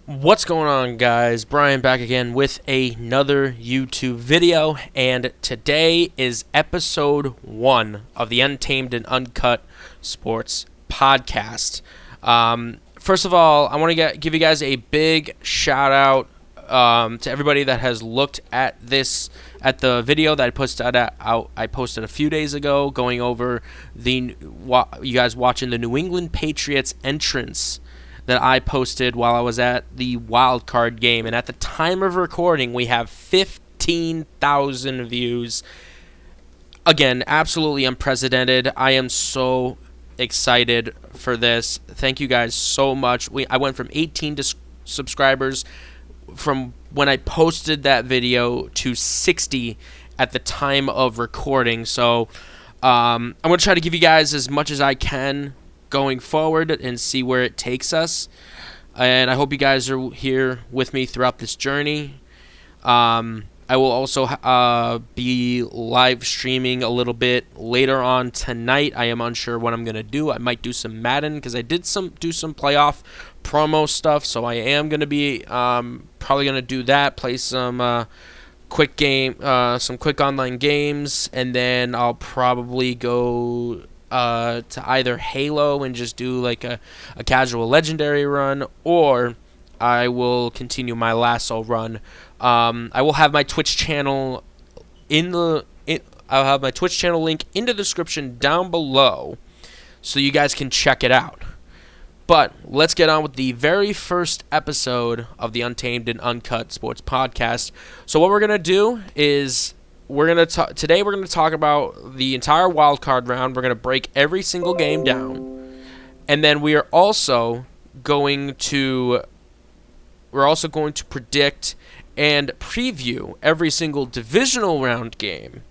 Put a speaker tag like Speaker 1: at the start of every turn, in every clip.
Speaker 1: What's going on, guys? Brian back again with another YouTube video, and today is episode 1 of the Untamed and Uncut Sports Podcast. First of all, I want to give you guys a big shout out to everybody that has looked at the video that I posted a few days ago, going over you guys watching the New England Patriots entrance that I posted while I was at the wild card game. And at the time of recording, we have 15,000 views. Again, absolutely unprecedented. I am so excited for this. Thank you guys so much. I went from 18 subscribers from when I posted that video to 60 at the time of recording. So I'm going to try to give you guys as much as I can going forward and see where it takes us, and I hope you guys are here with me throughout this journey. I will also be live streaming a little bit later on tonight. I am unsure what I'm gonna do. I might do some Madden because I did do some playoff promo stuff, so I am gonna be probably gonna do that, play some quick online games, and then I'll probably go to either Halo and just do like a casual legendary run, or I will continue my lasso run. I will have my Twitch channel I'll have my Twitch channel link in the description down below, so you guys can check it out. But let's get on with the very first episode of the Untamed and Uncut Sports Podcast. So what we're gonna do is today we're gonna talk about the entire wild card round. We're gonna break every single game down, and then we are also going to predict and preview every single divisional round game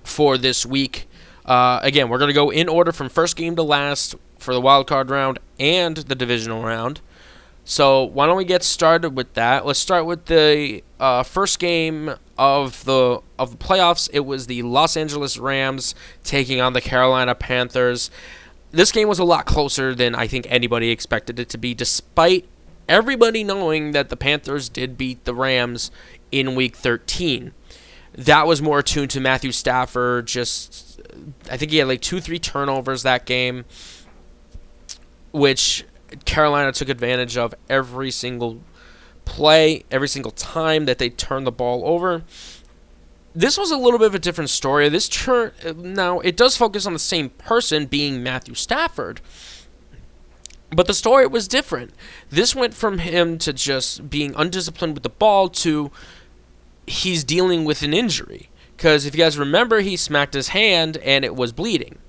Speaker 1: for this week. Again, we're gonna go in order from first game to last for the wild card round and the divisional round. So why don't we get started with that? Let's start with the first game of the playoffs. It was the Los Angeles Rams taking on the Carolina Panthers. This game was a lot closer than I think anybody expected it to be, despite everybody knowing that the Panthers did beat the Rams in Week 13. That was more attuned to Matthew Stafford. I think he had like 2-3 turnovers that game, which Carolina took advantage of every single play, every single time that they turned the ball over. This was a little bit of a different story. Now, it does focus on the same person, being Matthew Stafford, but the story was different. This went from him to just being undisciplined with the ball to he's dealing with an injury. Because if you guys remember, he smacked his hand and it was bleeding.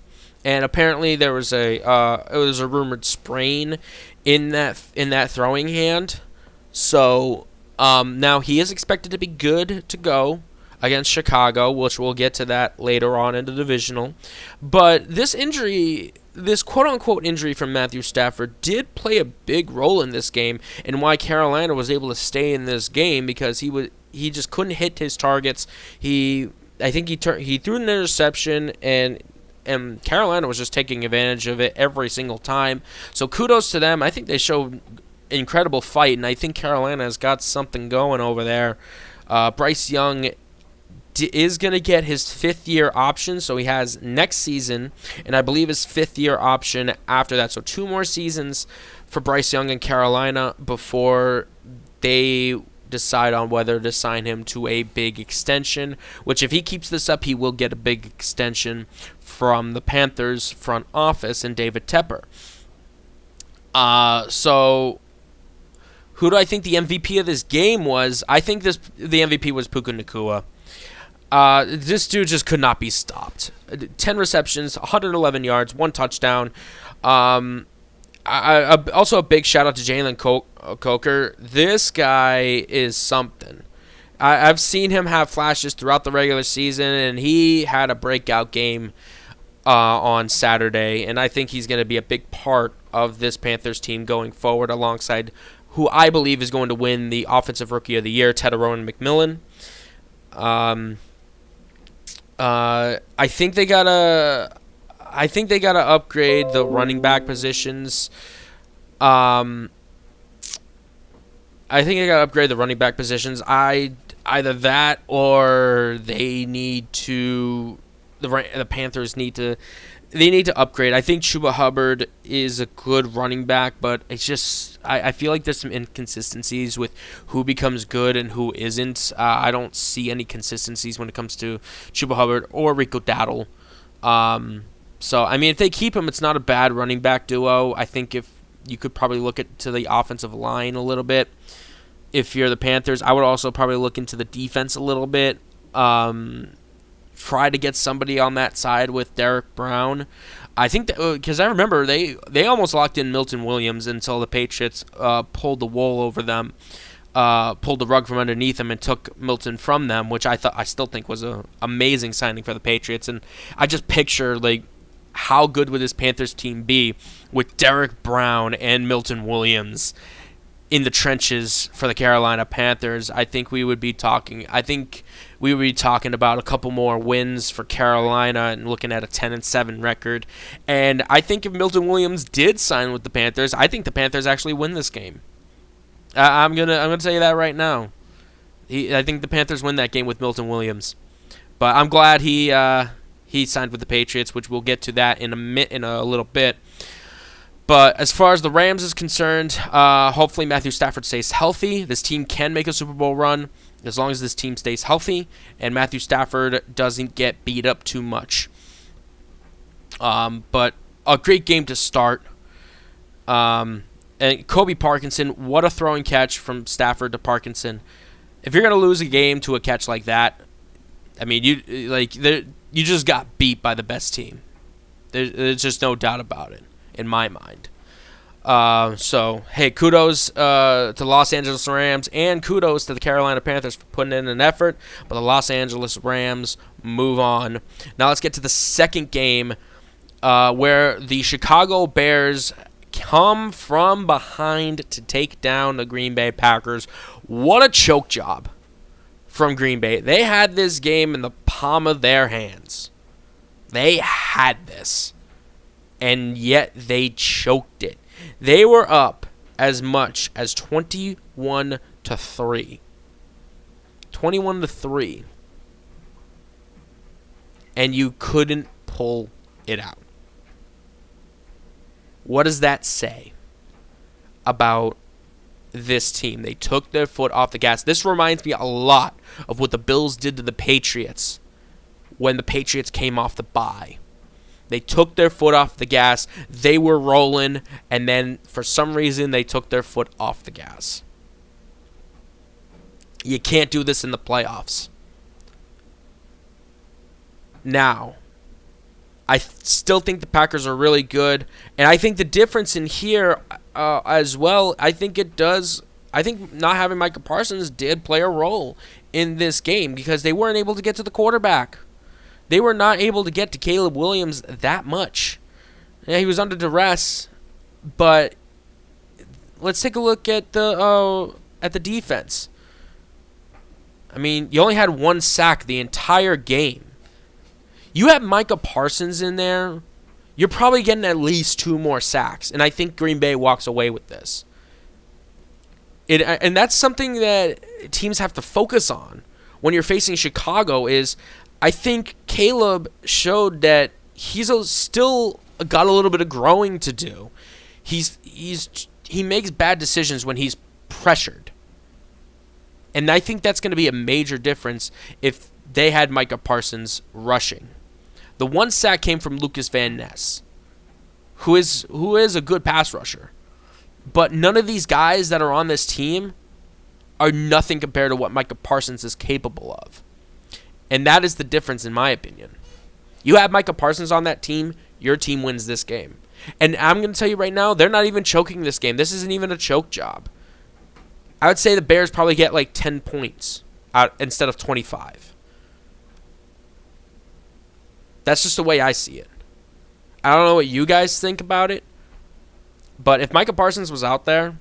Speaker 1: And apparently there was a rumored sprain in that throwing hand. So now he is expected to be good to go against Chicago, which we'll get to that later on in the divisional. But this injury, this quote-unquote injury from Matthew Stafford, did play a big role in this game and why Carolina was able to stay in this game, because he just couldn't hit his targets. I think he threw an interception, and Carolina was just taking advantage of it every single time. So kudos to them. I think they showed incredible fight, and I think Carolina has got something going over there. Bryce Young is going to get his 5th-year option, so he has next season, and I believe his 5th-year option after that. So 2 more seasons for Bryce Young and Carolina before they decide on whether to sign him to a big extension, which if he keeps this up, he will get a big extension from the Panthers front office and David Tepper. So who do I think the MVP of this game was? I think the MVP was Puka Nacua. This dude just could not be stopped. 10 receptions, 111 yards, 1 touchdown. Also a big shout out to Jalen Coker. This guy is something. I've seen him have flashes throughout the regular season, and he had a breakout game on Saturday, and I think he's going to be a big part of this Panthers team going forward, alongside who I believe is going to win the Offensive Rookie of the Year, Tedorowan McMillan. I think they gotta upgrade the running back positions. I think they got to upgrade the running back positions. Either that or they need to the Panthers need to upgrade. I think Chuba Hubbard is a good running back, but it's just I feel like there's some inconsistencies with who becomes good and who isn't. I don't see any consistencies when it comes to Chuba Hubbard or Rico Dowdle. So I mean, if they keep him, it's not a bad running back duo. I think if you could probably look to the offensive line a little bit. If you're the Panthers, I would also probably look into the defense a little bit. Try to get somebody on that side with Derek Brown. I think because I remember they almost locked in Milton Williams until the Patriots pulled the wool over them, pulled the rug from underneath them, and took Milton from them, which I still think was an amazing signing for the Patriots. And I just picture like how good would this Panthers team be with Derek Brown and Milton Williams in the trenches for the Carolina Panthers. I think we would be talking about a couple more wins for Carolina and looking at a 10-7 record. And I think if Milton Williams did sign with the Panthers, I think the Panthers actually win this game. I'm gonna tell you that right now. I think the Panthers win that game with Milton Williams. But I'm glad he signed with the Patriots, which we'll get to that in a little bit. But as far as the Rams is concerned, hopefully Matthew Stafford stays healthy. This team can make a Super Bowl run as long as this team stays healthy and Matthew Stafford doesn't get beat up too much. But a great game to start. And Kobe Parkinson, what a throwing catch from Stafford to Parkinson. If you're going to lose a game to a catch like that, I mean, you just got beat by the best team. There's just no doubt about it. In my mind. So, hey, kudos to the Los Angeles Rams and kudos to the Carolina Panthers for putting in an effort, but the Los Angeles Rams move on. Now let's get to the second game where the Chicago Bears come from behind to take down the Green Bay Packers. What a choke job from Green Bay. They had this game in the palm of their hands. They had this. And yet they choked it. They were up as much as 21-3. 21-3. And you couldn't pull it out. What does that say about this team? They took their foot off the gas. This reminds me a lot of what the Bills did to the Patriots when the Patriots came off the bye. They took their foot off the gas. They were rolling, and then for some reason they took their foot off the gas. You can't do this in the playoffs. Now, I still think the Packers are really good, and I think the difference in here as well, I think not having Micah Parsons did play a role in this game because they weren't able to get to the quarterback. They were not able to get to Caleb Williams that much. Yeah, he was under duress, but let's take a look at the defense. I mean, you only had one sack the entire game. You have Micah Parsons in there, you're probably getting at least 2 more sacks, and I think Green Bay walks away with this. And that's something that teams have to focus on when you're facing Chicago is I think Caleb showed that he's still got a little bit of growing to do. He makes bad decisions when he's pressured. And I think that's going to be a major difference if they had Micah Parsons rushing. The one sack came from Lucas Van Ness, who is a good pass rusher. But none of these guys that are on this team are nothing compared to what Micah Parsons is capable of. And that is the difference, in my opinion. You have Micah Parsons on that team, your team wins this game. And I'm going to tell you right now, they're not even choking this game. This isn't even a choke job. I would say the Bears probably get like 10 points out instead of 25. That's just the way I see it. I don't know what you guys think about it, but if Micah Parsons was out there,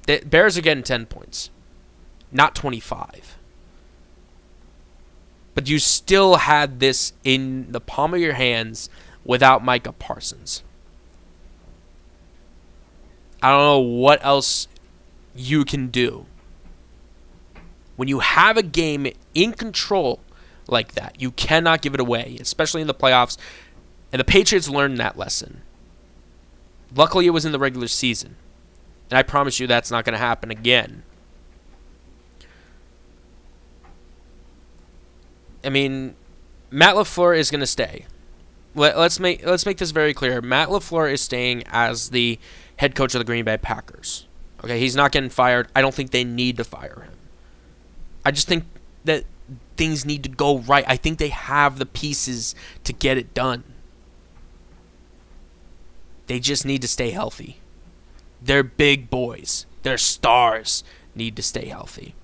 Speaker 1: the Bears are getting 10 points, not 25. But you still had this in the palm of your hands without Micah Parsons. I don't know what else you can do. When you have a game in control like that, you cannot give it away, especially in the playoffs. And the Patriots learned that lesson. Luckily, it was in the regular season. And I promise you that's not going to happen again. I mean, Matt LaFleur is going to stay. Let's make this very clear. Matt LaFleur is staying as the head coach of the Green Bay Packers. Okay, he's not getting fired. I don't think they need to fire him. I just think that things need to go right. I think they have the pieces to get it done. They just need to stay healthy. They're big boys. Their stars need to stay healthy.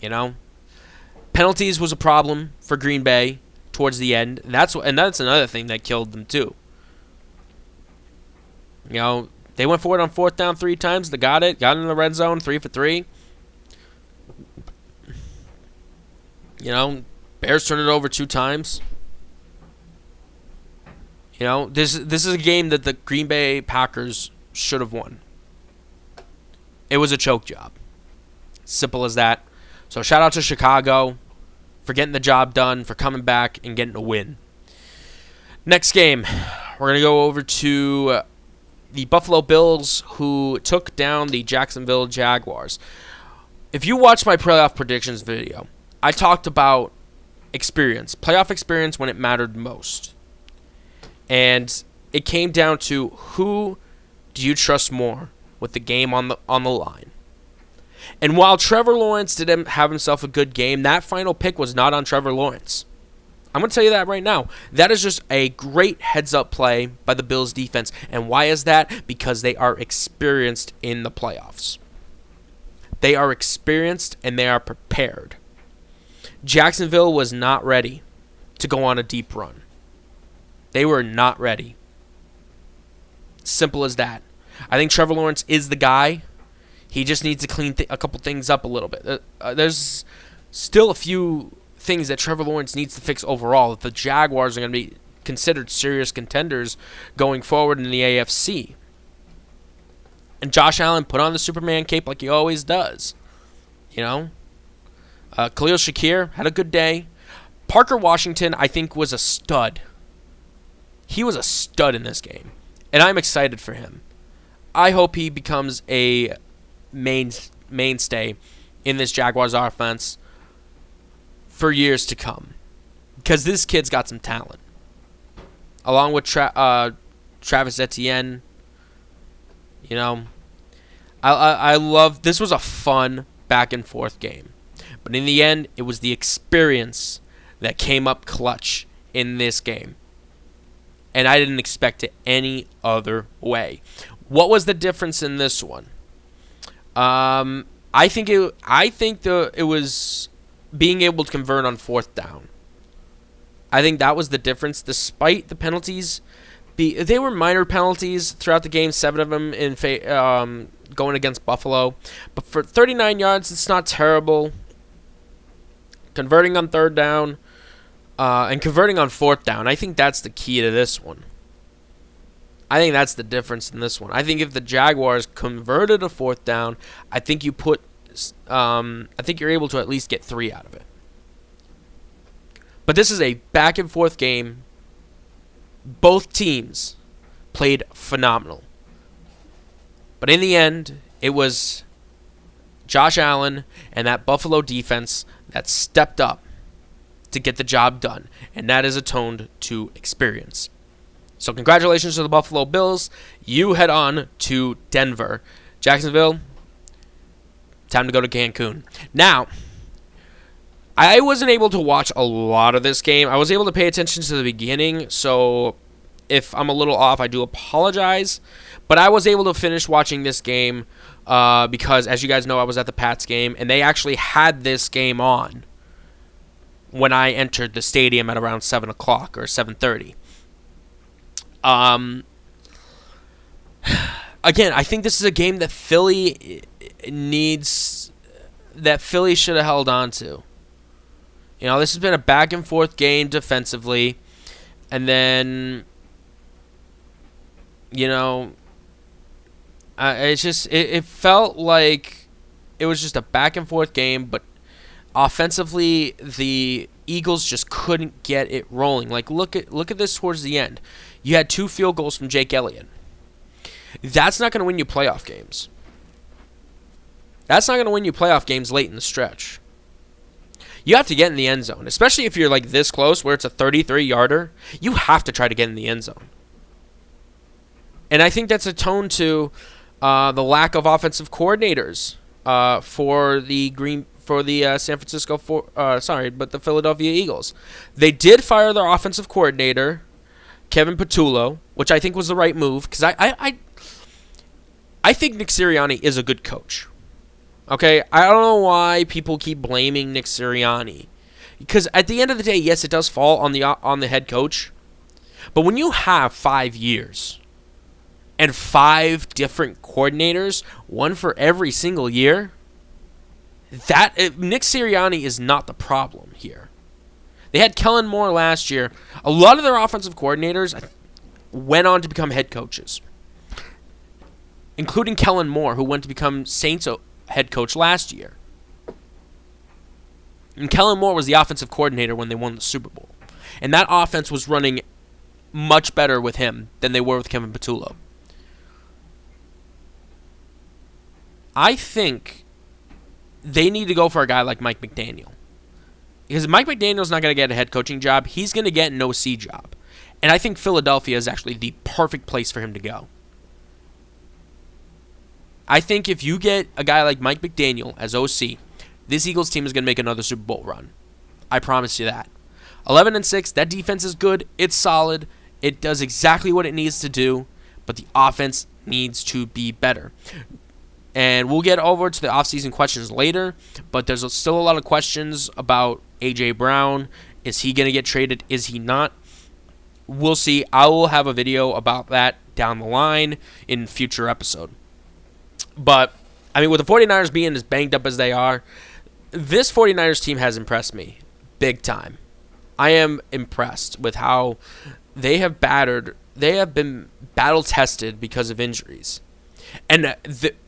Speaker 1: You know? Penalties was a problem for Green Bay towards the end. And that's another thing that killed them too. You know, they went for it on 4th down 3 times. They got it. Got in the red zone 3 for 3. You know, Bears turned it over 2 times. You know, this is a game that the Green Bay Packers should have won. It was a choke job. Simple as that. So shout out to Chicago for getting the job done, for coming back and getting a win. Next game, we're going to go over to the Buffalo Bills, who took down the Jacksonville Jaguars. If you watch my playoff predictions video, I talked about experience, playoff experience when it mattered most. And it came down to who do you trust more with the game on the line. And while Trevor Lawrence didn't have himself a good game, that final pick was not on Trevor Lawrence. I'm going to tell you that right now. That is just a great heads-up play by the Bills defense. And why is that? Because they are experienced in the playoffs. They are experienced and they are prepared. Jacksonville was not ready to go on a deep run. They were not ready. Simple as that. I think Trevor Lawrence is the guy. He just needs to clean a couple things up a little bit. There's still a few things that Trevor Lawrence needs to fix overall. The Jaguars are going to be considered serious contenders going forward in the AFC. And Josh Allen put on the Superman cape like he always does. You know? Khalil Shakir had a good day. Parker Washington, I think, was a stud. He was a stud in this game. And I'm excited for him. I hope he becomes a mainstay in this Jaguars offense for years to come. Because this kid's got some talent. Along with Travis Etienne. You know, I love, this was a fun back and forth game. But in the end, it was the experience that came up clutch in this game. And I didn't expect it any other way. What was the difference in this one? I think it was being able to convert on 4th down. I think that was the difference, despite the penalties. They were minor penalties throughout the game, 7 of them in going against Buffalo. But for 39 yards, it's not terrible. Converting on 3rd down and converting on 4th down, I think that's the key to this one. I think that's the difference in this one. I think if the Jaguars converted a 4th down, I think you're able to at least get 3 out of it. But this is a back and forth game. Both teams played phenomenal. But in the end, it was Josh Allen and that Buffalo defense that stepped up to get the job done. And that is atoned to experience. So congratulations to the Buffalo Bills. You head on to Denver. Jacksonville, time to go to Cancun. Now, I wasn't able to watch a lot of this game. I was able to pay attention to the beginning, so if I'm a little off, I do apologize. But I was able to finish watching this game because, as you guys know, I was at the Pats game, and they actually had this game on when I entered the stadium at around 7 o'clock or 7:30. Again, I think this is a game that Philly should have held on to. You know, this has been a back and forth game defensively, and then, you know, It felt like it was just a back and forth game, but offensively the Eagles just couldn't get it rolling. Like look at this towards the end. You had 2 field goals from Jake Elliott. That's not going to win you playoff games. That's not going to win you playoff games late in the stretch. You have to get in the end zone, especially if you're like this close where it's a 33-yarder. You have to try to get in the end zone. And I think that's a tone to the lack of offensive coordinators for the the Philadelphia Eagles. They did fire their offensive coordinator, Kevin Patullo, which I think was the right move because I think Nick Sirianni is a good coach. Okay, I don't know why people keep blaming Nick Sirianni, because at the end of the day, yes, it does fall on the head coach, but when you have 5 years and 5 different coordinators, one for every single year, Nick Sirianni is not the problem here. They had Kellen Moore last year. A lot of their offensive coordinators went on to become head coaches, including Kellen Moore, who went to become Saints head coach last year. And Kellen Moore was the offensive coordinator when they won the Super Bowl. And that offense was running much better with him than they were with Kevin Patullo. I think they need to go for a guy like Mike McDaniel. Because Mike McDaniel's not going to get a head coaching job. He's going to get an OC job. And I think Philadelphia is actually the perfect place for him to go. I think if you get a guy like Mike McDaniel as OC, this Eagles team is going to make another Super Bowl run. I promise you that. 11-6, that defense is good. It's solid. It does exactly what it needs to do, but the offense needs to be better. And we'll get over to the offseason questions later, but there's still a lot of questions about A.J. Brown. Is he going to get traded? Is he not? We'll see. I will have a video about that down the line in a future episode. But, I mean, with the 49ers being as banged up as they are, this 49ers team has impressed me big time. I am impressed with how they have been battle-tested because of injuries. And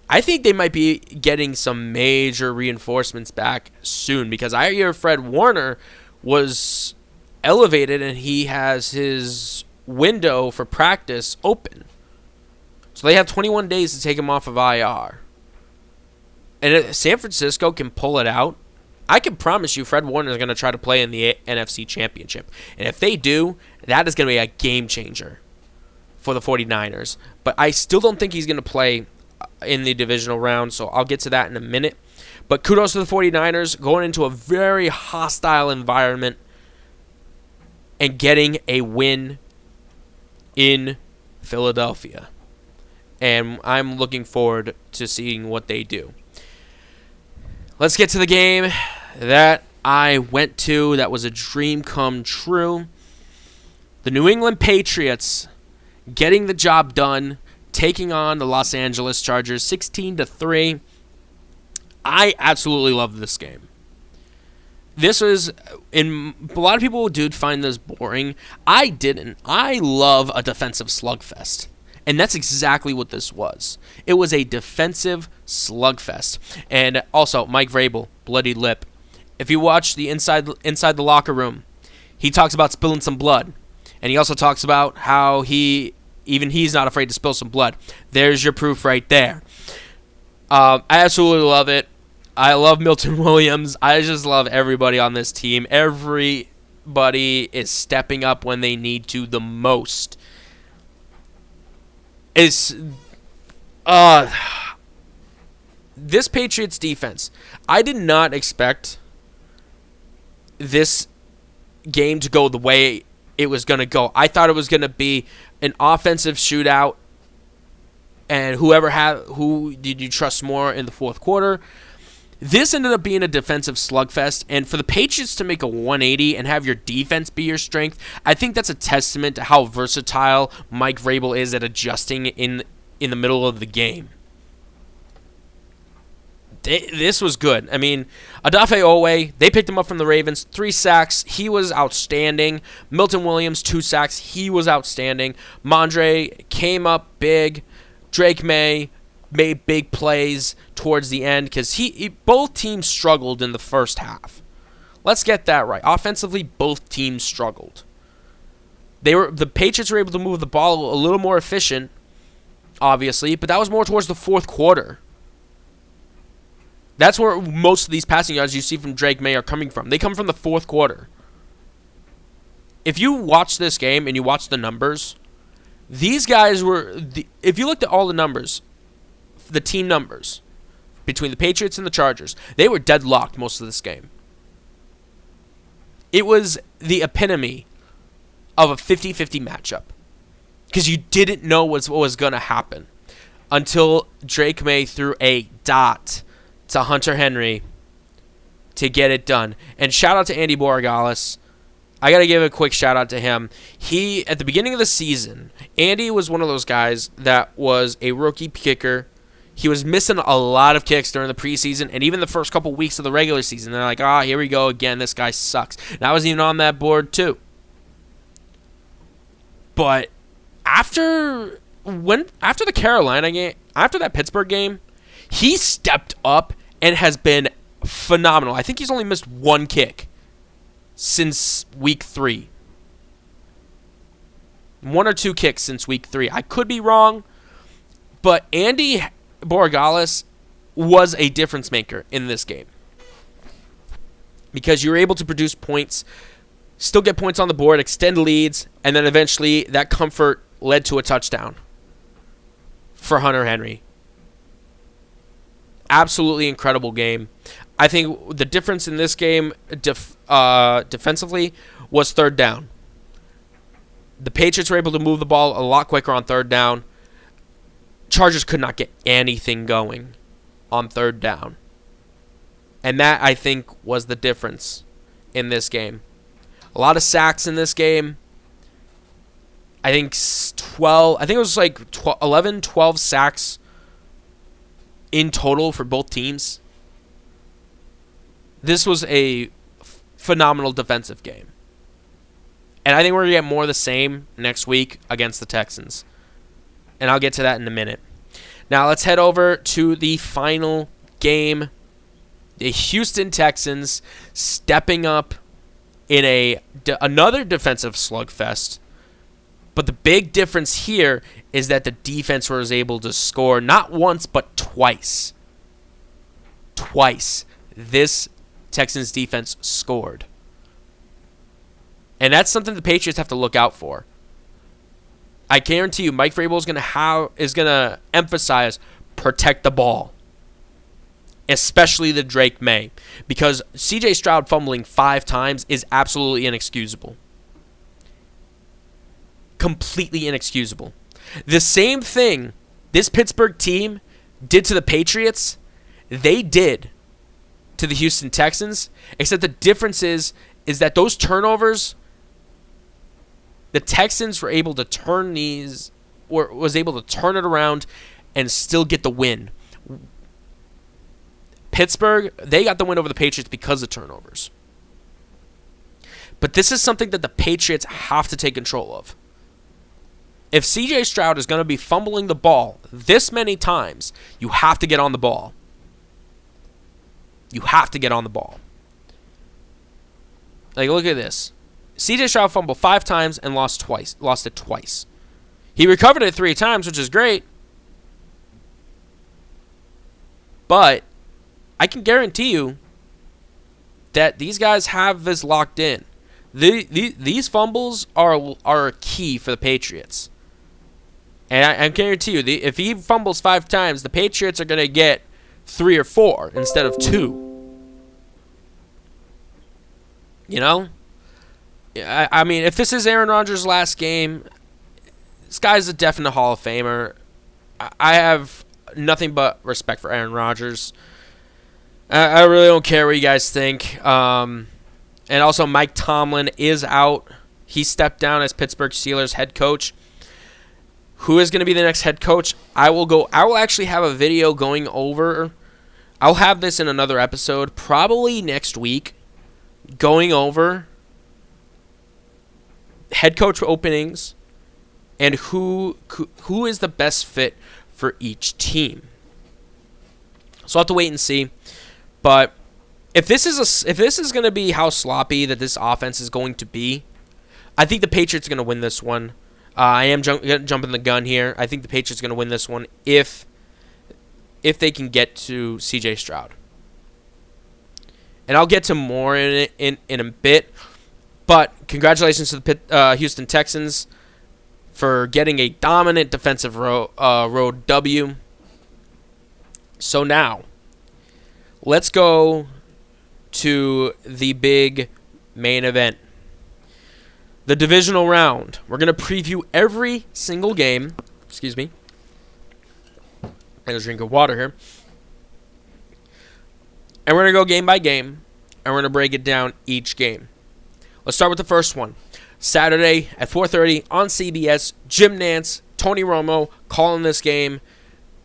Speaker 1: I think they might be getting some major reinforcements back soon, because I hear Fred Warner was elevated and he has his window for practice open. So they have 21 days to take him off of IR. And if San Francisco can pull it out, I can promise you Fred Warner is going to try to play in the NFC Championship. And if they do, that is going to be a game changer for the 49ers. But I still don't think he's going to play in the divisional round, so I'll get to that in a minute. But kudos to the 49ers going into a very hostile environment and getting a win in Philadelphia. And I'm looking forward to seeing what they do. Let's get to the game that I went to that was a dream come true. The New England Patriots getting the job done, taking on the Los Angeles Chargers 16-3. I absolutely love this game. This was, a lot of people did find this boring. I didn't. I love a defensive slugfest. And that's exactly what this was. It was a defensive slugfest. And also, Mike Vrabel, bloody lip. If you watch the inside the locker room, he talks about spilling some blood. And he also talks about how he's not afraid to spill some blood. There's your proof right there. I absolutely love it. I love Milton Williams. I just love everybody on this team. Everybody is stepping up when they need to the most. This Patriots defense, I did not expect this game to go the way it was going to go. I thought it was going to be an offensive shootout, and who did you trust more in the fourth quarter? This ended up being a defensive slugfest, and for the Patriots to make a 180 and have your defense be your strength, I think that's a testament to how versatile Mike Vrabel is at adjusting in the middle of the game. This was good. I mean, Odafe Owe, they picked him up from the Ravens, 3 sacks. He was outstanding. Milton Williams, 2 sacks. He was outstanding. Mondre came up big. Drake May, made big plays towards the end because both teams struggled in the first half. Let's get that right. Offensively, both teams struggled. The Patriots were able to move the ball a little more efficient, obviously, but that was more towards the fourth quarter. That's where most of these passing yards you see from Drake May are coming from. They come from the fourth quarter. If you watch this game and you watch the numbers, these guys if you looked at all the numbers, the team numbers, between the Patriots and the Chargers, they were deadlocked most of this game. It was the epitome of a 50-50 matchup because you didn't know what was going to happen until Drake May threw a dot to Hunter Henry to get it done. And shout out to Andy Borregales. I got to give a quick shout out to him. At the beginning of the season, Andy was one of those guys that was a rookie kicker. He was missing a lot of kicks during the preseason and even the first couple weeks of the regular season. They're like, here we go again. This guy sucks. And I was even on that board too. But after the Carolina game, after that Pittsburgh game, he stepped up and has been phenomenal. I think he's only missed one kick since week 3. 1 or 2 kicks since week 3. I could be wrong, but Andy Borregales was a difference maker in this game because you were able to produce points, still get points on the board, extend leads, and then eventually that comfort led to a touchdown for Hunter Henry. Absolutely incredible game. I think the difference in this game defensively was third down. The Patriots were able to move the ball a lot quicker on third down. Chargers could not get anything going on third down. And that, I think, was the difference in this game. A lot of sacks in this game. I think it was like 11, 12 sacks in total for both teams. This was a phenomenal defensive game. And I think we're going to get more of the same next week against the Texans. And I'll get to that in a minute. Now let's head over to the final game. The Houston Texans stepping up in another defensive slugfest. But the big difference here is that the defense was able to score not once but twice. Twice. This Texans defense scored. And that's something the Patriots have to look out for. I guarantee you, Mike Vrabel is gonna emphasize protect the ball, especially the Drake May, because C.J. Stroud fumbling 5 times is absolutely inexcusable. Completely inexcusable. The same thing this Pittsburgh team did to the Patriots, they did to the Houston Texans, except the difference is that those turnovers, the Texans were able to turn was able to turn it around and still get the win. Pittsburgh, they got the win over the Patriots because of turnovers. But this is something that the Patriots have to take control of. If C.J. Stroud is going to be fumbling the ball this many times, you have to get on the ball. You have to get on the ball. Like, look at this. C.J. Stroud fumbled 5 times and lost it twice. He recovered it 3 times, which is great. But I can guarantee you that these guys have this locked in. These fumbles are key for the Patriots. And I guarantee you, if he fumbles 5 times, the Patriots are going to get 3 or 4 instead of 2. You know? I mean, if this is Aaron Rodgers' last game, this guy's a definite Hall of Famer. I have nothing but respect for Aaron Rodgers. I really don't care what you guys think. And also, Mike Tomlin is out. He stepped down as Pittsburgh Steelers head coach. Who is going to be the next head coach? I will actually have a video going over. I'll have this in another episode, probably next week, going over head coach openings and who is the best fit for each team. So I'll have to wait and see. But if this is going to be how sloppy that this offense is going to be, I think the Patriots are going to win this one. I am jumping the gun here. I think the Patriots are going to win this one if they can get to C.J. Stroud. And I'll get to more in a bit. But congratulations to the Houston Texans for getting a dominant defensive road W. So now, let's go to the big main event. The divisional round. We're going to preview every single game. Excuse me. I got a drink of water here. And we're going to go game by game. And we're going to break it down each game. Let's start with the first one. Saturday at 4:30 on CBS. Jim Nantz, Tony Romo calling this game.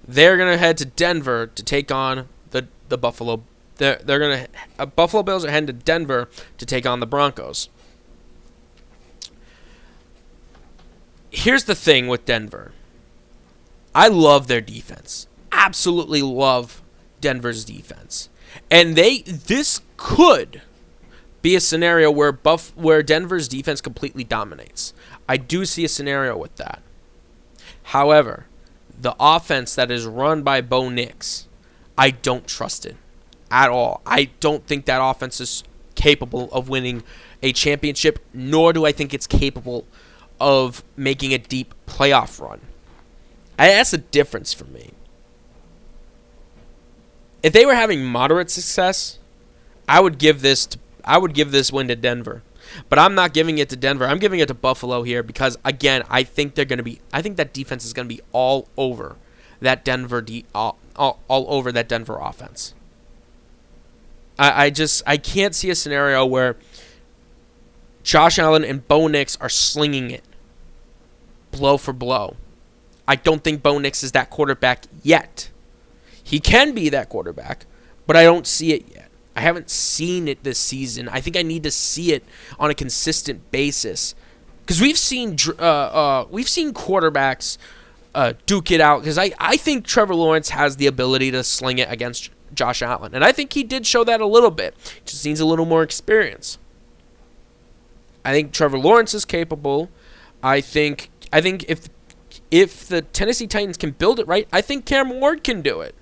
Speaker 1: They're going to head to Denver to take on the Buffalo. They're going to Buffalo Bills are heading to Denver to take on the Broncos. Here's the thing with Denver. I love their defense. Absolutely love Denver's defense. And this could be a scenario where Denver's defense completely dominates. I do see a scenario with that. However, the offense that is run by Bo Nix, I don't trust it at all. I don't think that offense is capable of winning a championship, nor do I think it's capable of making a deep playoff run. That's the difference for me. If they were having moderate success, I would give this win to Denver. But I'm not giving it to Denver. I'm giving it to Buffalo here because, again, I think that defense is going to be all over that Denver all over that Denver offense. I can't see a scenario where Josh Allen and Bo Nix are slinging it blow for blow. I don't think Bo Nix is that quarterback yet. He can be that quarterback, but I don't see it yet. I haven't seen it this season. I think I need to see it on a consistent basis because we've seen quarterbacks duke it out. Because I think Trevor Lawrence has the ability to sling it against Josh Allen, and I think he did show that a little bit. Just needs a little more experience. I think Trevor Lawrence is capable. I think if the Tennessee Titans can build it right, I think Cam Ward can do it.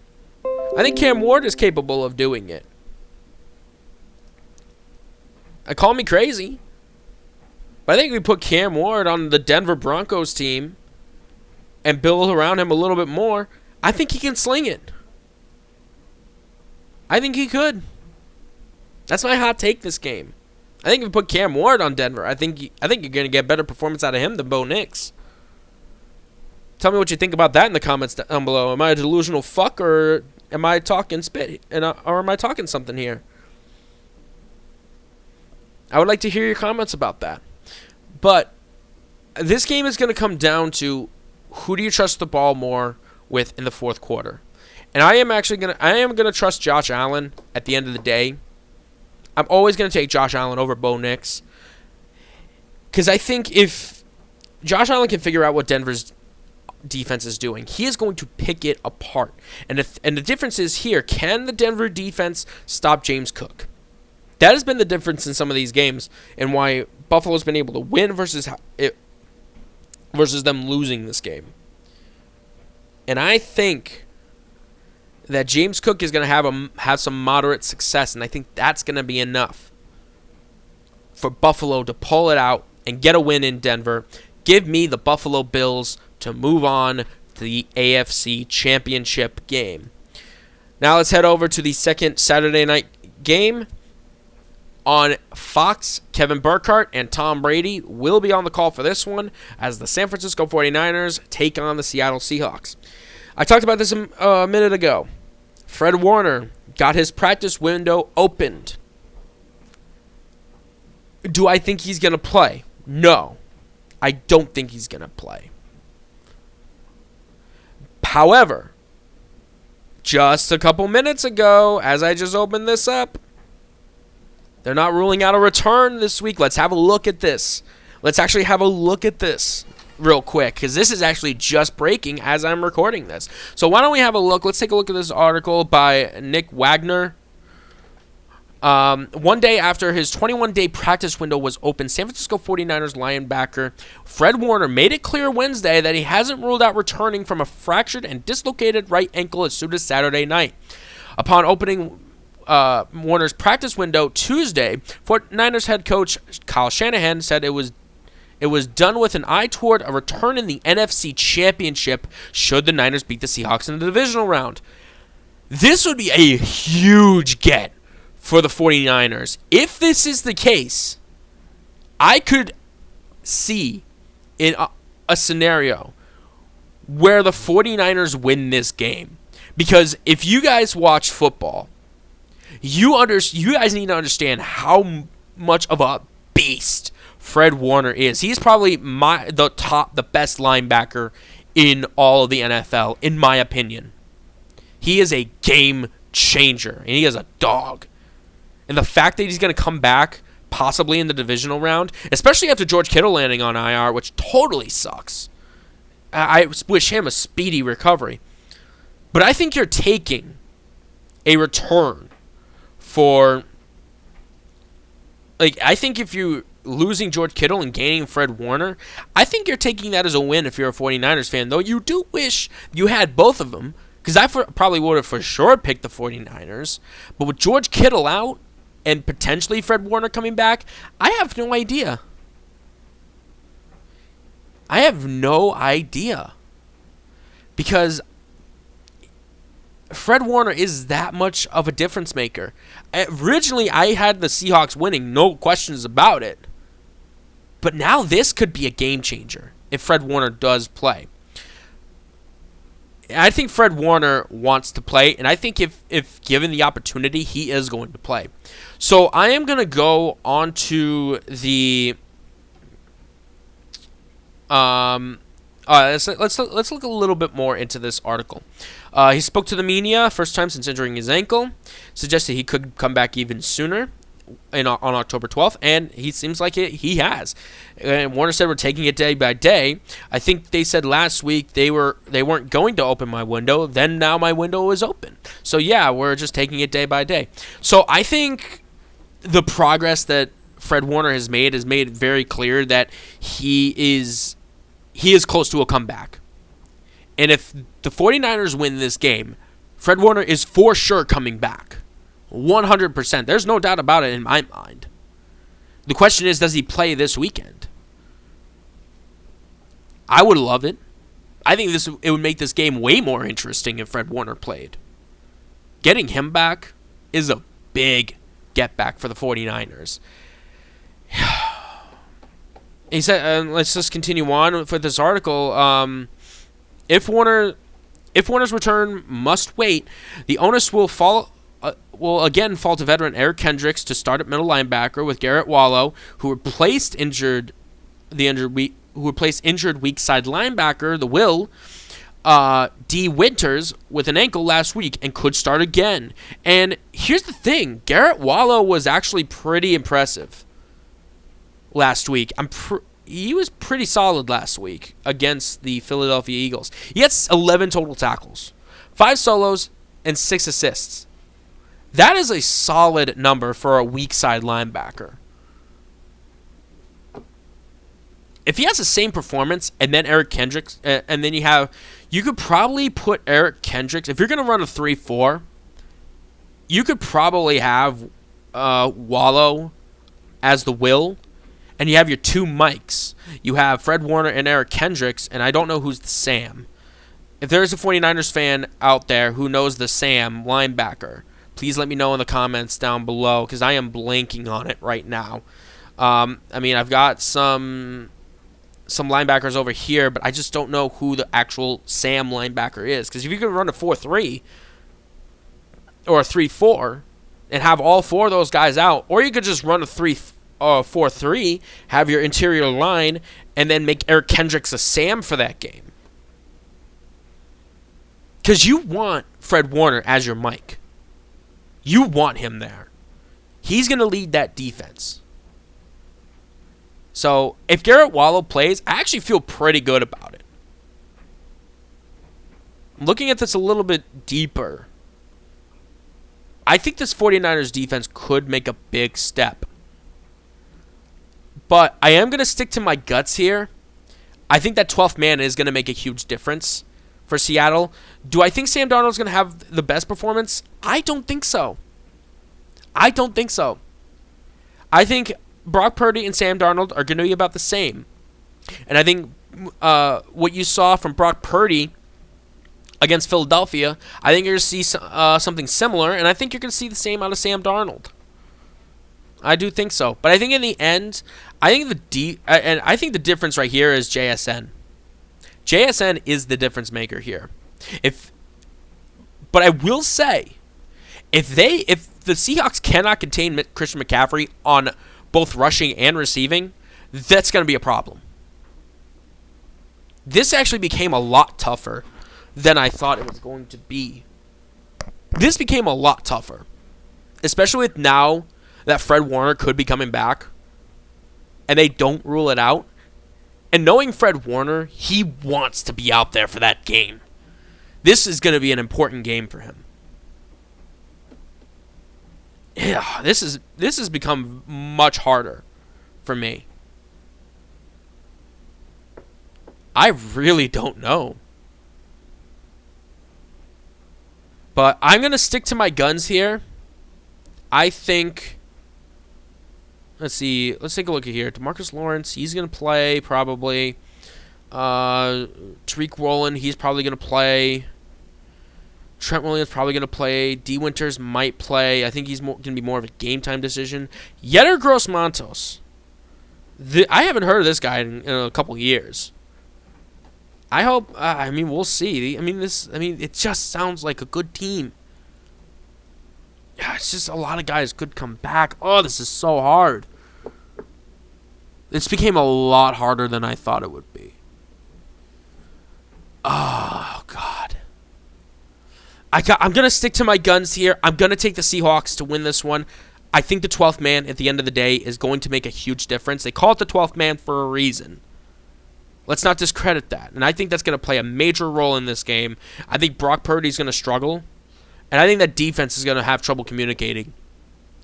Speaker 1: I think Cam Ward is capable of doing it. Call me crazy, but I think if we put Cam Ward on the Denver Broncos team and build around him a little bit more, I think he can sling it. I think he could. That's my hot take this game. I think if we put Cam Ward on Denver, I think you're going to get better performance out of him than Bo Nix. Tell me what you think about that in the comments down below. Am I a delusional fuck, or am I talking spit, or am I talking something here? I would like to hear your comments about that. But this game is going to come down to who do you trust the ball more with in the fourth quarter. And I am going to trust Josh Allen at the end of the day. I'm always going to take Josh Allen over Bo Nix. Because I think if Josh Allen can figure out what Denver's defense is doing, he is going to pick it apart. And the difference is here, can the Denver defense stop James Cook? That has been the difference in some of these games and why Buffalo's been able to win versus them losing this game. And I think that James Cook is going to have some moderate success, and I think that's going to be enough for Buffalo to pull it out and get a win in Denver. Give me the Buffalo Bills to move on to the AFC Championship game. Now let's head over to the second Saturday night game. On Fox, Kevin Burkhardt and Tom Brady will be on the call for this one as the San Francisco 49ers take on the Seattle Seahawks. I talked about this a minute ago. Fred Warner got his practice window opened. Do I think he's going to play? No. I don't think he's going to play. However, just a couple minutes ago, as I just opened this up, they're not ruling out a return this week. Let's have a look at this. Let's actually have a look at this. real quick, because this is actually just breaking as I'm recording this. So why don't we have a look? Let's take a look at this article by Nick Wagner. One day after his 21-day practice window was open, San Francisco 49ers linebacker Fred Warner made it clear Wednesday that he hasn't ruled out returning from a fractured and dislocated right ankle as soon as Saturday night. Upon opening Warner's practice window Tuesday, 49ers head coach Kyle Shanahan said it was done with an eye toward a return in the NFC Championship should the Niners beat the Seahawks in the divisional round. This would be a huge get for the 49ers. If this is the case, I could see in a scenario where the 49ers win this game. Because if you guys watch football, you guys need to understand how much of a beast Fred Warner is. He's probably the best linebacker in all of the NFL, in my opinion. He is a game changer, and he is a dog. And the fact that he's going to come back possibly in the divisional round, especially after George Kittle landing on IR, which totally sucks. I wish him a speedy recovery. But I think you're taking a return for... I think if you're losing George Kittle and gaining Fred Warner, I think you're taking that as a win if you're a 49ers fan, though you do wish you had both of them, because I probably would have for sure picked the 49ers. But with George Kittle out, and potentially Fred Warner coming back, I have no idea. Because Fred Warner is that much of a difference maker. Originally, I had the Seahawks winning, no questions about it. But now this could be a game changer if Fred Warner does play. I think Fred Warner wants to play, and I think if given the opportunity, he is going to play. So I am going to go on to the... let's look a little bit more into this article. He spoke to the media, first time since injuring his ankle, suggested he could come back even sooner on October 12th, and he seems like he has. And Warner said we're taking it day by day. I think they said last week they weren't going to open my window. Then now my window is open. So yeah, we're just taking it day by day. So I think the progress that Fred Warner has made it very clear that he is close to a comeback. And if the 49ers win this game, Fred Warner is for sure coming back. 100%. There's no doubt about it in my mind. The question is, does he play this weekend? I would love it. I think it would make this game way more interesting if Fred Warner played. Getting him back is a big get back for the 49ers. He said, let's just continue on with this article. If Warner's return must wait, the onus will again fall to veteran Eric Kendricks to start at middle linebacker with Garrett Wallow, who replaced injured weak side linebacker, the Will, D. Winters, with an ankle last week and could start again. And here's the thing, Garrett Wallow was actually pretty impressive last week. He was pretty solid last week against the Philadelphia Eagles. He had 11 total tackles, 5 solos, and 6 assists. That is a solid number for a weak side linebacker. If he has the same performance and then Eric Kendricks, and then you could probably put Eric Kendricks, if you're going to run a 3-4, you could probably have Wallow as the Will, and you have your 2 Mikes. You have Fred Warner and Eric Kendricks, and I don't know who's the Sam. If there's a 49ers fan out there who knows the Sam linebacker, please let me know in the comments down below, because I am blanking on it right now. I've got some linebackers over here, but I just don't know who the actual Sam linebacker is. Because if you could run a 4-3 or a 3-4 and have all 4 of those guys out, or you could just run a 4-3, have your interior line, and then make Eric Kendricks a Sam for that game. Because you want Fred Warner as your Mike. You want him there. He's going to lead that defense. So if Garrett Wallow plays, I actually feel pretty good about it. Looking at this a little bit deeper, I think this 49ers defense could make a big step. But I am going to stick to my guts here. I think that 12th man is going to make a huge difference for Seattle. Do I think Sam Darnold's going to have the best performance? I don't think so. I think Brock Purdy and Sam Darnold are going to be about the same. And I think what you saw from Brock Purdy against Philadelphia, I think you're going to see something similar, and I think you're going to see the same out of Sam Darnold. I do think so. But I think in the end, I think the difference right here is JSN. JSN is the difference maker here. But I will say, if the Seahawks cannot contain Christian McCaffrey on both rushing and receiving, that's going to be a problem. This actually became a lot tougher than I thought it was going to be. This became a lot tougher, especially with now that Fred Warner could be coming back, and they don't rule it out. And knowing Fred Warner, he wants to be out there for that game. This is going to be an important game for him. Yeah, this has become much harder for me. I really don't know. But I'm going to stick to my guns here. I think... Let's see. Let's take a look at here. DeMarcus Lawrence, he's going to play probably. Tariq Woolen, he's probably going to play. Trent Williams probably going to play. D. Winters might play. I think he's going to be more of a game-time decision. Yetur Gross-Matos. I haven't heard of this guy in a couple years. I hope... we'll see. It just sounds like a good team. Yeah, it's just a lot of guys could come back. Oh, this is so hard. This became a lot harder than I thought it would be. Oh, God. I'm going to stick to my guns here. I'm going to take the Seahawks to win this one. I think the 12th man at the end of the day is going to make a huge difference. They call it the 12th man for a reason. Let's not discredit that. And I think that's going to play a major role in this game. I think Brock Purdy's going to struggle. And I think that defense is going to have trouble communicating,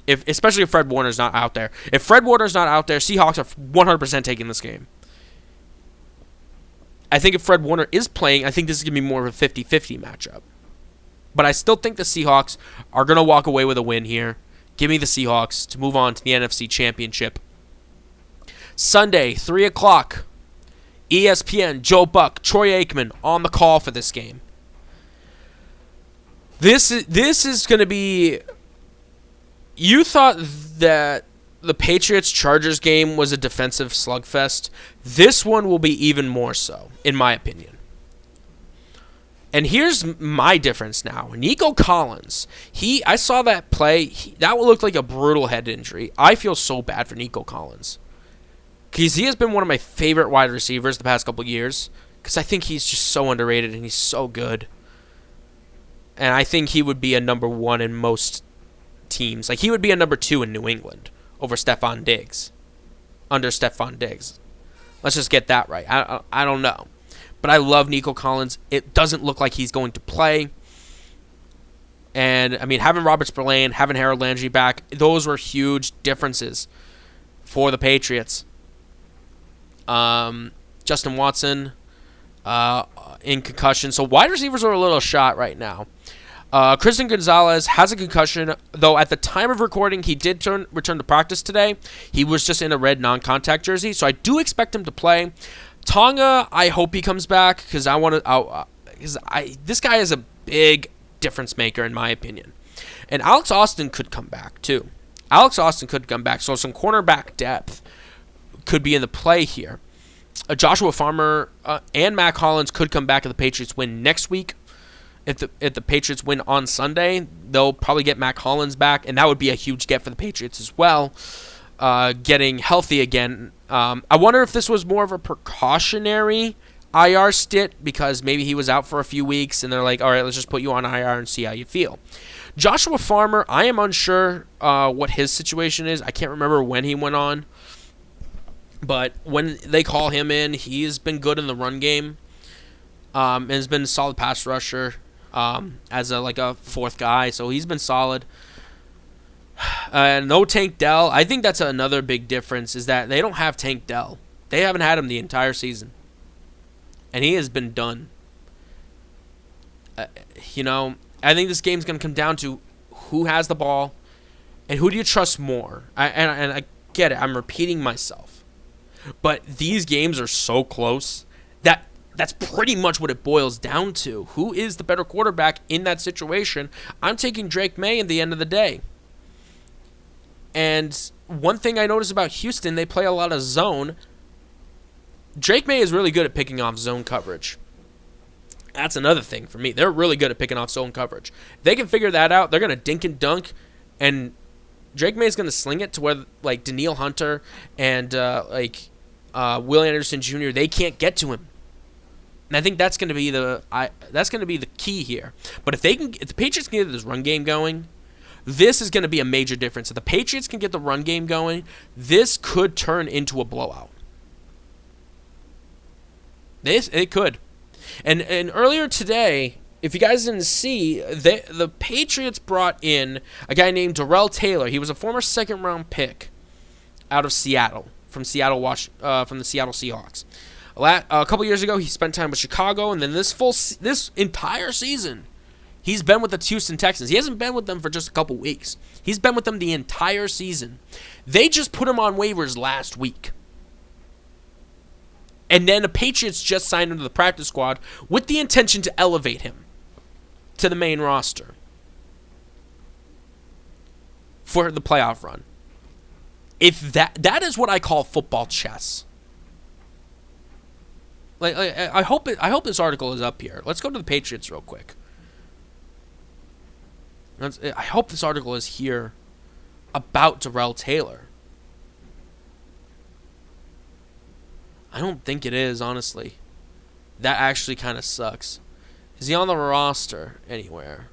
Speaker 1: especially if Fred Warner's not out there. If Fred Warner's not out there, Seahawks are 100% taking this game. I think if Fred Warner is playing, I think this is going to be more of a 50-50 matchup. But I still think the Seahawks are going to walk away with a win here. Give me the Seahawks to move on to the NFC Championship. Sunday, 3 o'clock, ESPN, Joe Buck, Troy Aikman on the call for this game. This is going to be... You thought that the Patriots-Chargers game was a defensive slugfest. This one will be even more so, in my opinion. And here's my difference now. Nico Collins, I saw that play. That looked like a brutal head injury. I feel so bad for Nico Collins. Because he has been one of my favorite wide receivers the past couple years. Because I think he's just so underrated and he's so good. And I think he would be a number one in most teams. Like, he would be a number two in New England over Stephon Diggs. Under Stephon Diggs. Let's just get that right. I don't know. But I love Nico Collins. It doesn't look like he's going to play. And, having Robert Spillane, having Harold Landry back, those were huge differences for the Patriots. Justin Watson in concussion. So wide receivers are a little shot right now. Christian Gonzalez has a concussion, though at the time of recording, he did return to practice today. He was just in a red non-contact jersey, so I do expect him to play. Tonga, I hope he comes back because this guy is a big difference maker in my opinion. And Alex Austin could come back too. So some cornerback depth could be in the play here. Joshua Farmer and Matt Collins could come back if the Patriots win next week. If the Patriots win on Sunday, they'll probably get Matt Collins back, and that would be a huge get for the Patriots as well. Getting healthy again. I wonder if this was more of a precautionary IR stint because maybe he was out for a few weeks, and they're like, all right, let's just put you on IR and see how you feel. Joshua Farmer, I am unsure what his situation is. I can't remember when he went on But when they call him in, he's been good in the run game. And has been a solid pass rusher as a fourth guy. So he's been solid. No Tank Dell. I think that's another big difference is that they don't have Tank Dell. They haven't had him the entire season. And he has been done. I think this game's going to come down to who has the ball and who do you trust more. I get it. I'm repeating myself. But these games are so close that that's pretty much what it boils down to. Who is the better quarterback in that situation? I'm taking Drake May at the end of the day. And one thing I noticed about Houston, they play a lot of zone. Drake May is really good at picking off zone coverage. That's another thing for me. They're really good at picking off zone coverage. If they can figure that out, they're going to dink and dunk, and Drake May is going to sling it to where like Danielle Hunter and Will Anderson Jr. they can't get to him. And I think that's going to be the key here. But if the Patriots can get this run game going, this is going to be a major difference. If the Patriots can get the run game going, this could turn into a blowout. It could. And earlier today, if you guys didn't see, the Patriots brought in a guy named Darrell Taylor. He was a former second-round pick out of Seattle, from the Seattle Seahawks. A couple years ago, he spent time with Chicago, and then this entire season, he's been with the Houston Texans. He hasn't been with them for just a couple weeks. He's been with them the entire season. They just put him on waivers last week. And then the Patriots just signed him to the practice squad with the intention to elevate him to the main roster for the playoff run. If that is what I call football chess. I hope this article is up here. Let's go to the Patriots real quick. I hope this article is here about Darrell Taylor. I don't think it is, honestly. That actually kind of sucks. Is he on the roster anywhere?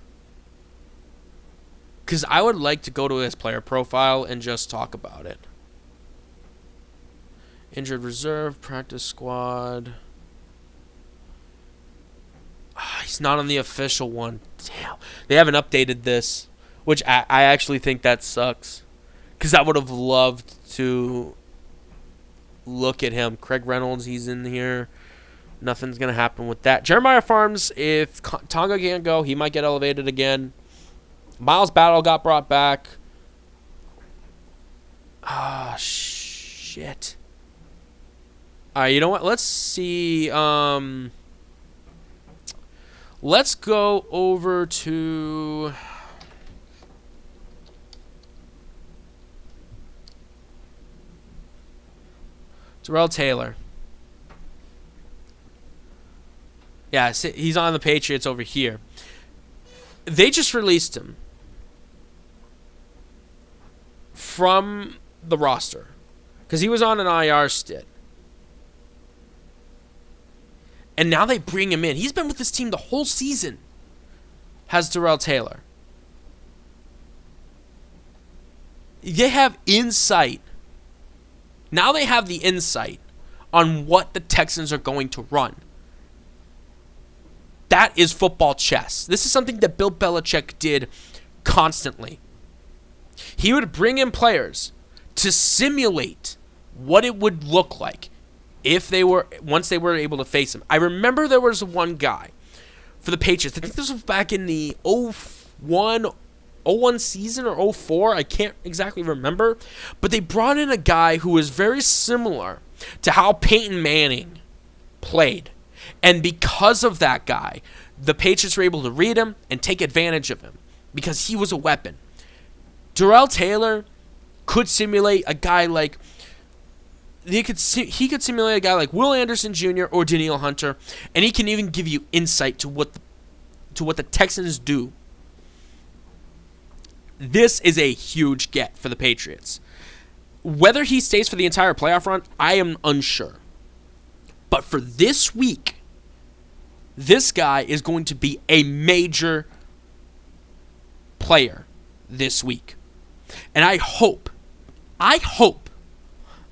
Speaker 1: Because I would like to go to his player profile and just talk about it. Injured reserve, practice squad. He's not on the official one. Damn. They haven't updated this, which I actually think that sucks. Because I would have loved to look at him. Craig Reynolds, he's in here. Nothing's going to happen with that. Jeremiah Farms, if Tonga can't go, he might get elevated again. Miles Battle got brought back. Shit. All right, you know what? Let's see. Let's go over to Darrell Taylor. Yeah, he's on the Patriots over here. They just released him from the roster because he was on an IR stint. And now they bring him in. He's been with this team the whole season, has Darrell Taylor. They have insight. Now they have the insight on what the Texans are going to run. That is football chess. This is something that Bill Belichick did constantly. He would bring in players to simulate what it would look like once they were able to face him. I remember there was one guy for the Patriots. I think this was back in the 01 season or 04. I can't exactly remember. But they brought in a guy who was very similar to how Peyton Manning played. And because of that guy, the Patriots were able to read him and take advantage of him because he was a weapon. Darrell Taylor could simulate a guy like he could simulate a guy like Will Anderson Jr. or Danielle Hunter, and he can even give you insight to what the Texans do. This is a huge get for the Patriots. Whether he stays for the entire playoff run, I am unsure. But for this week, this guy is going to be a major player this week. And I hope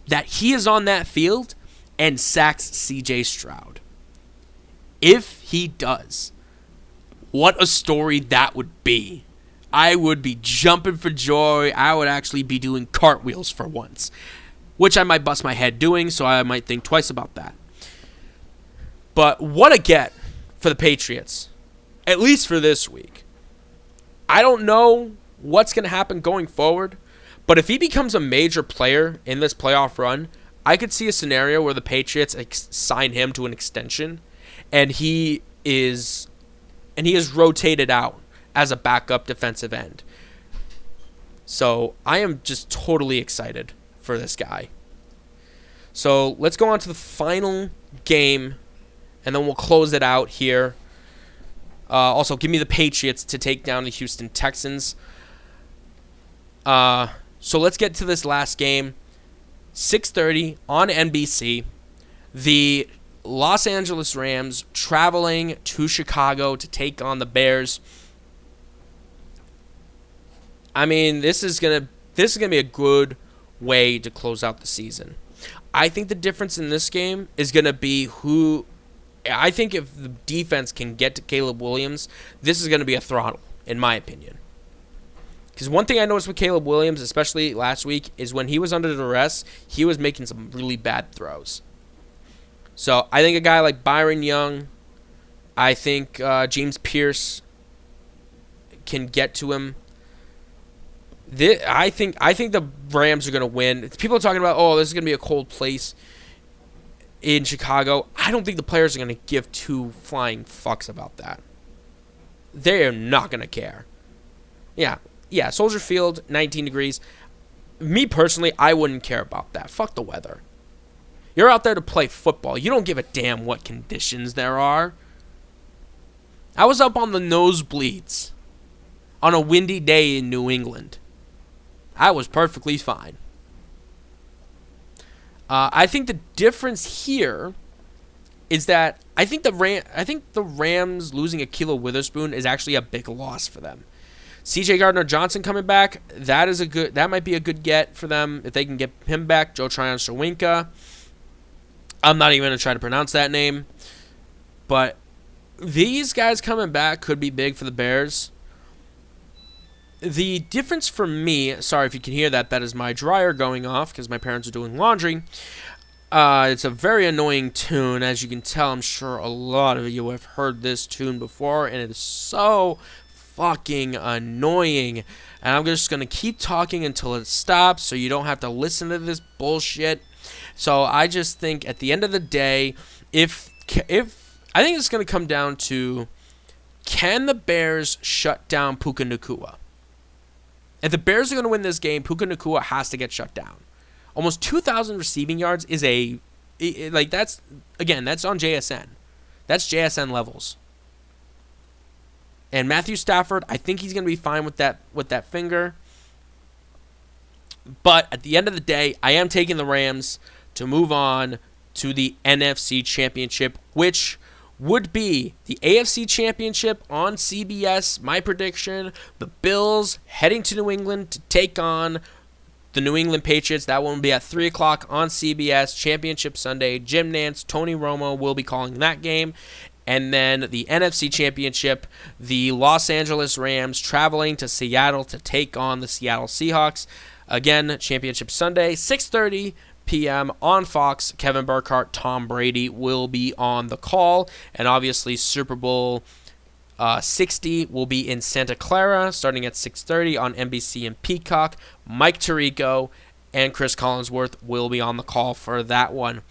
Speaker 1: that he is on that field and sacks C.J. Stroud. If he does, what a story that would be. I would be jumping for joy. I would actually be doing cartwheels for once, which I might bust my head doing, so I might think twice about that. But what a get for the Patriots, at least for this week. I don't know what's going to happen going forward, but if he becomes a major player in this playoff run, I could see a scenario where the Patriots sign him to an extension, and he is rotated out as a backup defensive end. So I am just totally excited for this guy. So let's go on to the final game, and then we'll close it out here. Also, give me the Patriots to take down the Houston Texans. So let's get to this last game. 6:30 on NBC. The Los Angeles Rams traveling to Chicago to take on the Bears. I mean, this is gonna be a good way to close out the season. I think the difference in this game is gonna be who. I think if the defense can get to Caleb Williams, this is gonna be a throttle, in my opinion. Because one thing I noticed with Caleb Williams, especially last week, is when he was under duress, he was making some really bad throws. So I think a guy like Byron Young, I think James Pierce can get to him. I think the Rams are going to win. People are talking about, oh, this is going to be a cold place in Chicago. I don't think the players are going to give two flying fucks about that. They are not going to care. Yeah, Soldier Field, 19 degrees. Me personally, I wouldn't care about that. Fuck the weather. You're out there to play football. You don't give a damn what conditions there are. I was up on the nosebleeds on a windy day in New England. I was perfectly fine. I think the difference here is that I think the Rams losing Ahkello Witherspoon is actually a big loss for them. C.J. Gardner-Johnson coming back, that might be a good get for them if they can get him back. Joe Tryon-Shawinka. I'm not even going to try to pronounce that name. But these guys coming back could be big for the Bears. The difference for me, sorry if you can hear that, that is my dryer going off because my parents are doing laundry. It's a very annoying tune. As you can tell, I'm sure a lot of you have heard this tune before, and it is so fucking annoying. And I'm just going to keep talking until it stops so you don't have to listen to this bullshit. So I just think at the end of the day, if I think it's going to come down to, can the Bears shut down Puka Nacua? If the Bears are going to win this game, Puka Nacua has to get shut down. Almost 2,000 receiving yards is that's on JSN. That's JSN levels. And Matthew Stafford, I think he's going to be fine with that finger. But at the end of the day, I am taking the Rams to move on to the NFC Championship, which would be the AFC Championship on CBS. My prediction, the Bills heading to New England to take on the New England Patriots. That one will be at 3 o'clock on CBS, Championship Sunday. Jim Nantz, Tony Romo will be calling that game. And then the NFC Championship, the Los Angeles Rams traveling to Seattle to take on the Seattle Seahawks. Again, Championship Sunday, 6:30 p.m. on Fox. Kevin Burkhardt, Tom Brady will be on the call. And obviously, Super Bowl 60 will be in Santa Clara, starting at 6:30 on NBC and Peacock. Mike Tirico and Chris Collinsworth will be on the call for that one.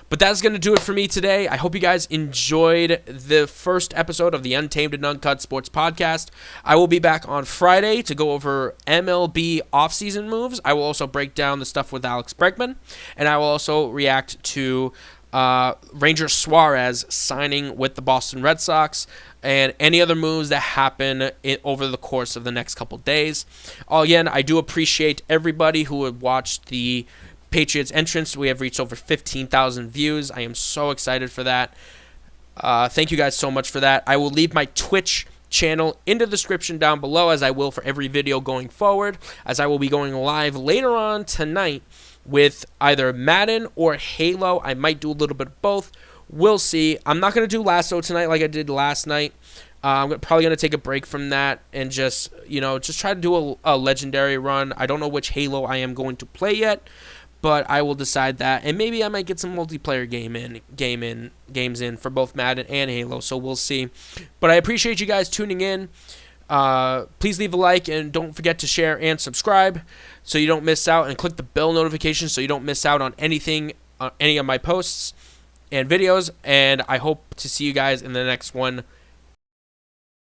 Speaker 1: But that's going to do it for me today. I hope you guys enjoyed the first episode of the Untamed and Uncut Sports Podcast. I will be back on Friday to go over MLB offseason moves. I will also break down the stuff with Alex Bregman. And I will also react to Ranger Suarez signing with the Boston Red Sox and any other moves that happen over the course of the next couple days. Again, I do appreciate everybody who would watch the Patriots entrance. We have reached over 15,000 views. I am so excited for that. Thank you guys so much for that. I will leave my Twitch channel in the description down below, as I will for every video going forward, as I will be going live later on tonight with either Madden or Halo. I might do a little bit of both. We'll see. I'm not going to do Lasso tonight like I did last night. I'm probably going to take a break from that and just try to do a legendary run. I don't know which Halo I am going to play yet, but I will decide that. And maybe I might get some multiplayer games in for both Madden and Halo, so we'll see. But I appreciate you guys tuning in. Please leave a like and don't forget to share and subscribe so you don't miss out, and click the bell notification so you don't miss out on anything, any of my posts and videos. And I hope to see you guys in the next one.